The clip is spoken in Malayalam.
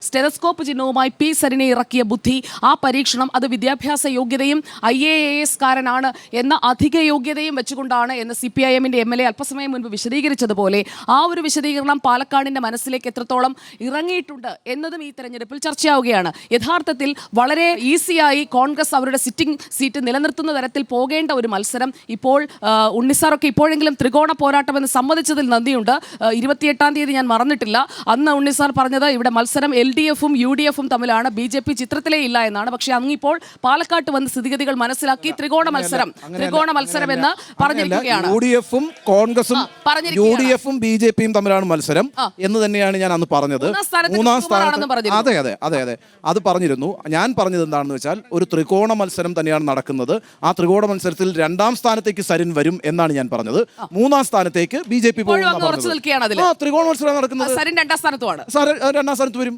സ്റ്റെതസ്കോപ്പ് ചിഹ്നവുമായി പി സരിനെ ഇറക്കിയ ബുദ്ധി, ആ പരീക്ഷണം അത് വിദ്യാഭ്യാസ യോഗ്യതയും IAS കാരനാണ് എന്ന അധിക യോഗ്യതയും വെച്ചുകൊണ്ടാണ് എന്ന് CPIMന്റെ MLA അല്പസമയം മുൻപ് വിശദീകരിച്ചതുപോലെ ആ ഒരു വിശദീകരണം പാലക്കാടിന്റെ മനസ്സിലേക്ക് എത്രത്തോളം ഇറങ്ങിയിട്ടുണ്ട് എന്നതും ഈ തെരഞ്ഞെടുപ്പിൽ ചർച്ചയാവുകയാണ്. യഥാർത്ഥത്തിൽ വളരെ ഈസിയായി കോൺഗ്രസ് അവരുടെ സിറ്റിംഗ് സീറ്റ് നിലനിർത്തുന്ന തരത്തിൽ പോകേണ്ട ഒരു മത്സരം ഇപ്പോൾ ഉണ്ണിസാറൊക്കെ ഇപ്പോഴെങ്കിലും ത്രികോണ പോരാട്ടം എന്ന് സമ്മതിച്ചതിൽ നന്ദിയുണ്ട്. 28-ാം തീയതി ഞാൻ മറന്നിട്ടില്ല. അന്ന് ഉണ്ണിസാർ പറഞ്ഞത് ഇവിടെ മത്സരം LDFും UDFും തമ്മിലാണ്, BJP ചിത്രത്തിലേ ഇല്ല എന്നാണ്. പക്ഷേ അങ്ങിപ്പോൾ പാലക്കാട്ട് വന്ന് സ്ഥിതിഗതികൾ മനസ്സിലാക്കി ത്രികോണ മത്സരം എന്ന് പറഞ്ഞിരിക്കുകയാണ്. UDFും കോൺഗ്രസും UDFും BJPയും തമ്മിലാണ് മത്സരം എന്ന് തന്നെയാണ് ഞാൻ അന്ന് പറഞ്ഞത്. മൂന്നാം സ്ഥാനത്ത് അതെ അത് പറഞ്ഞിരുന്നു. ഞാൻ പറഞ്ഞത് എന്താണെന്ന് വെച്ചാൽ ഒരു ത്രികോണ മത്സരം തന്നെയാണ് നടക്കുന്നത്. ആ ത്രികോണ മത്സരത്തിൽ 2ാം സ്ഥാനത്തേക്ക് സരിൻ വരും എന്നാണ് ഞാൻ പറഞ്ഞത്. 3ാം സ്ഥാനത്തേക്ക് BJP ത്രികോണ മത്സരം നടക്കുന്നത്. സരിൻ 2ാം സ്ഥാനത്ത് വരും.